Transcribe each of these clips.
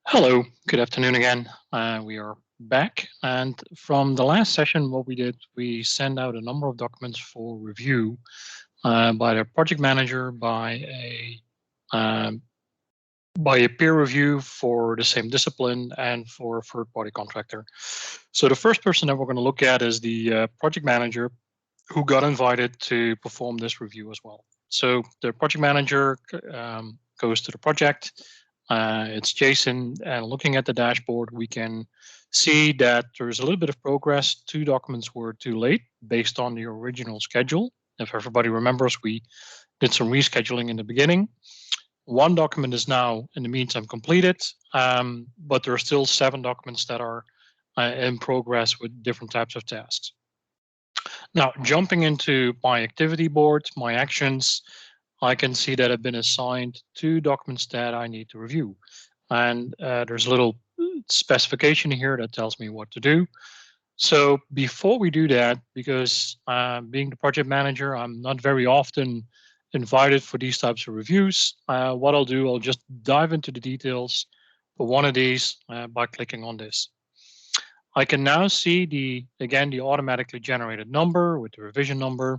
Hello, good afternoon again. We are back. And from the last session, what we did, we sent out a number of documents for review by the project manager, um, by a peer review for the same discipline, and for a third-party contractor. So the first person that we're going to look at is the project manager who got invited to perform this review as well. So the project manager goes to the project. It's Jason, and looking at the dashboard, we can see that there's a little bit of progress. 2 documents were too late based on the original schedule. If everybody remembers, we did some rescheduling in the beginning. 1 document is now, in the meantime, completed, but there are still 7 documents that are in progress with different types of tasks. Now, jumping into my activity board, my actions, I can see that I've been assigned 2 documents that I need to review. And there's a little specification here that tells me what to do. So before we do that, because being the project manager, I'm not very often invited for these types of reviews. What I'll do, I'll just dive into the details for one of these by clicking on this. I can now see the automatically generated number with the revision number.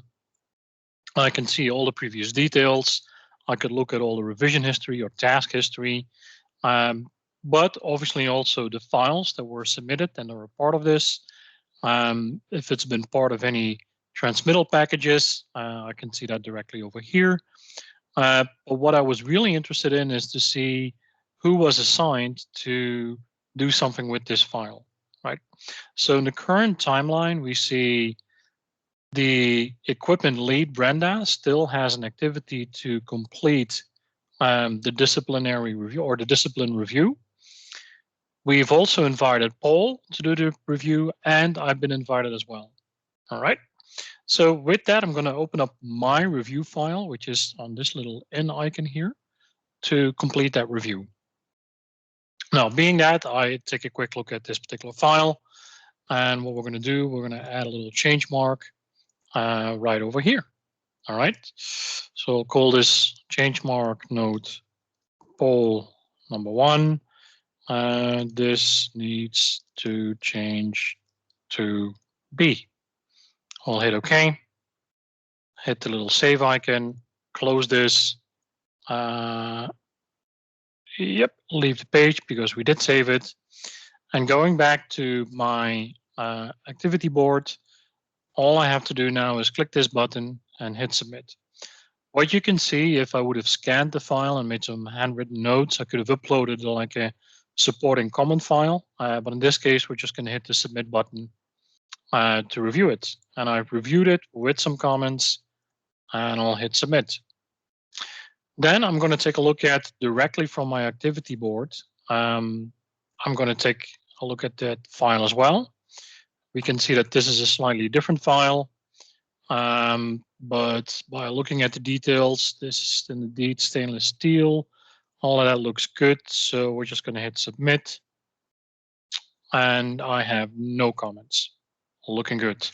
I can see all the previous details. I could look at all the revision history or task history, but obviously also the files that were submitted and are a part of this. If it's been part of any transmittal packages, I can see that directly over here. But what I was really interested in is to see who was assigned to do something with this file, right? So in the current timeline, we see the equipment lead, Brenda, still has an activity to complete the disciplinary review or the discipline review. We've also invited Paul to do the review, and I've been invited as well. All right. So with that, I'm going to open up my review file, which is on this little N icon here, to complete that review. Now, being that, I take a quick look at this particular file, and what we're going to do, we're going to add a little change mark right over here. All right. So I'll call this change mark note Paul number 1. This needs to change to B. I'll hit OK. Hit the little save icon, close this. Yep, leave the page because we did save it. And going back to my activity board, all I have to do now is click this button and hit submit. What you can see, if I would have scanned the file and made some handwritten notes, I could have uploaded like a supporting comment file. But in this case, we're just going to hit the submit button to review it. And I've reviewed it with some comments, and I'll hit submit. Then I'm going to take a look at directly from my activity board. I'm going to take a look at that file as well. We can see that this is a slightly different file. But by looking at the details, this is indeed stainless steel. All of that looks good. So we're just going to hit submit. And I have no comments. Looking good.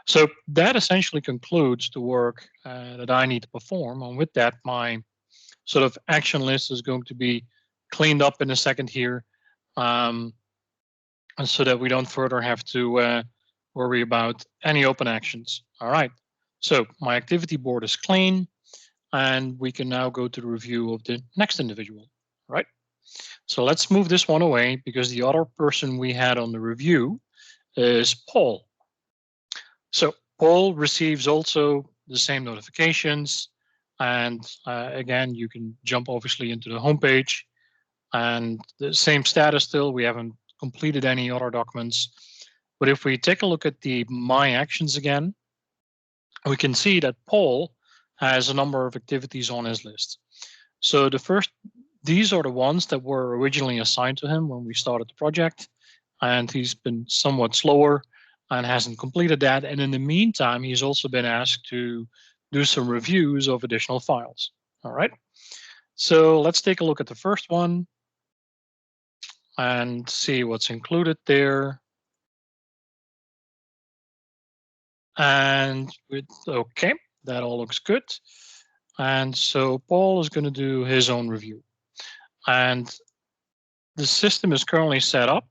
So that essentially concludes the work that I need to perform. And with that, my sort of action list is going to be cleaned up in a second here. And so that we don't further have to worry about any open actions. All right. So my activity board is clean, and we can now go to the review of the next individual, right? So let's move this one away because the other person we had on the review is Paul. So Paul receives also the same notifications. And again, you can jump obviously into the homepage, and the same status still. We haven't completed any other documents. But if we take a look at the My Actions again, we can see that Paul has a number of activities on his list. So these are the ones that were originally assigned to him when we started the project, and he's been somewhat slower and hasn't completed that. And in the meantime, he's also been asked to do some reviews of additional files. All right. So let's take a look at the first one and see what's included there. And okay, that all looks good. And so Paul is going to do his own review. And the system is currently set up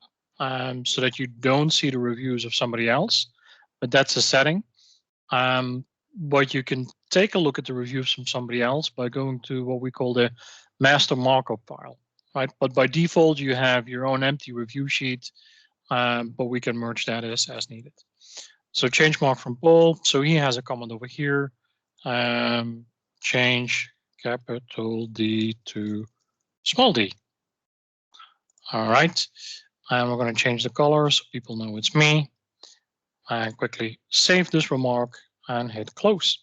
so that you don't see the reviews of somebody else, but that's a setting. But you can take a look at the reviews from somebody else by going to what we call the master markup file, right? But by default, you have your own empty review sheet, but we can merge that as needed. So change mark from Paul. So he has a comment over here. Change capital D to small d. All right. And we're going to change the color so people know it's me. And quickly save this remark and hit close.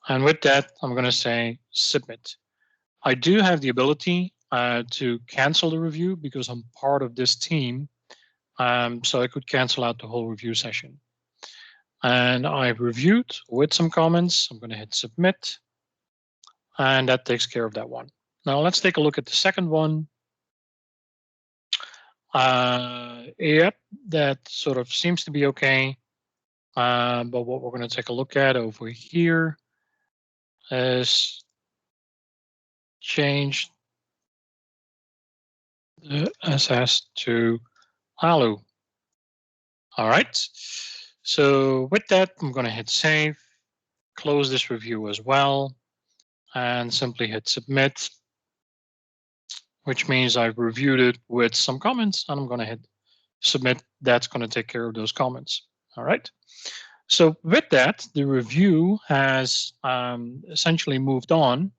And with that, I'm going to say submit. I do have the ability to cancel the review because I'm part of this team. So I could cancel out the whole review session. And I've reviewed with some comments. I'm going to hit submit. And that takes care of that one. Now let's take a look at the second one. Yep, that sort of seems to be okay. But what we're going to take a look at over here is change the SS to Alu. All right. So with that, I'm going to hit save, close this review as well, and simply hit submit, which means I've reviewed it with some comments, and I'm going to hit submit. That's going to take care of those comments. All right. So with that, the review has essentially moved on,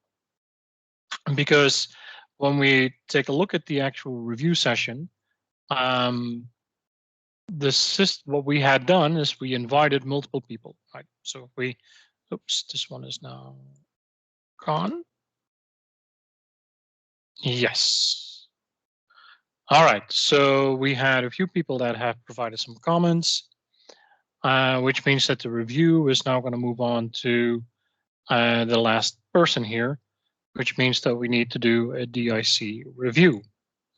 because when we take a look at the actual review session, what we had done is we invited multiple people, right? So if we, oops, this one is now gone. Yes. All right, so we had a few people that have provided some comments, which means that the review is now going to move on to the last person here, which means that we need to do a DIC review.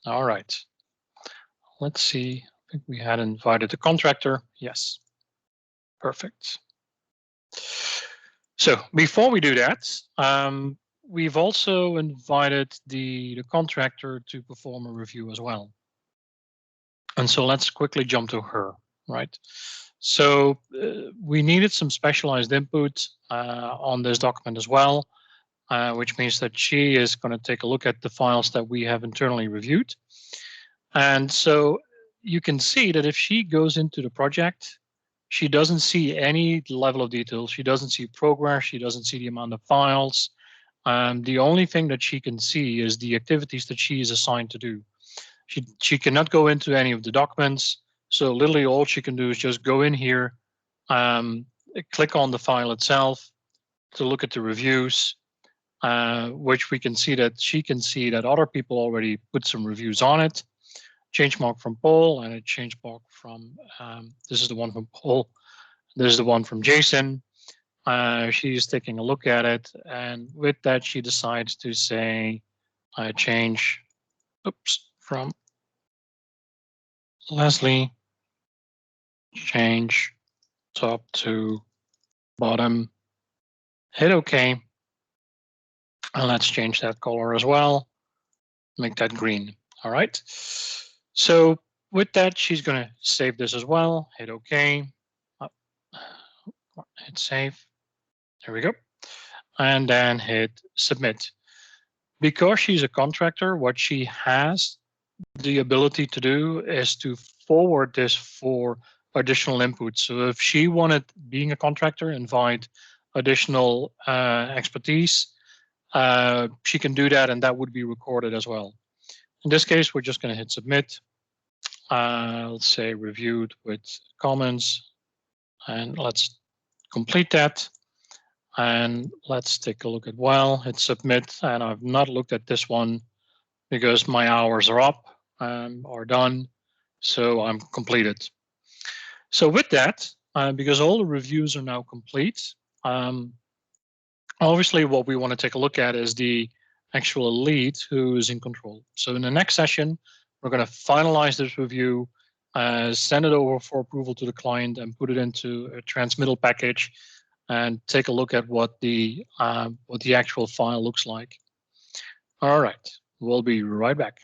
All right, let's see. I think we had invited the contractor. Yes, perfect. So before we do that, we've also invited the contractor to perform a review as well. And so let's quickly jump to her, right? So we needed some specialized input on this document as well, which means that she is going to take a look at the files that we have internally reviewed. And so you can see that if she goes into the project, she doesn't see any level of detail. She doesn't see progress. She doesn't see the amount of files. The only thing that she can see is the activities that she is assigned to do. She cannot go into any of the documents. So literally all she can do is just go in here, click on the file itself to look at the reviews, which we can see that she can see that other people already put some reviews on it. Change mark from Paul and a change mark from, this is the one from Paul. This is the one from Jason. She's taking a look at it. And with that, she decides to say, change, oops, from Leslie, change top to bottom, hit OK. And let's change that color as well. Make that green. All right. So with that, she's going to save this as well. Hit OK. Hit save. There we go. And then hit submit. Because she's a contractor, what she has the ability to do is to forward this for additional input. So if she wanted, being a contractor, invite additional expertise, she can do that, and that would be recorded as well. In this case, we're just going to hit submit. Let's say reviewed with comments, and let's complete that. And let's take a look at hit submit. And I've not looked at this one because my hours are up, are done. So I'm completed. So with that, because all the reviews are now complete, obviously what we want to take a look at is the actual lead who is in control. So in the next session, we're going to finalize this review, send it over for approval to the client, and put it into a transmittal package and take a look at what the actual file looks like. All right, we'll be right back.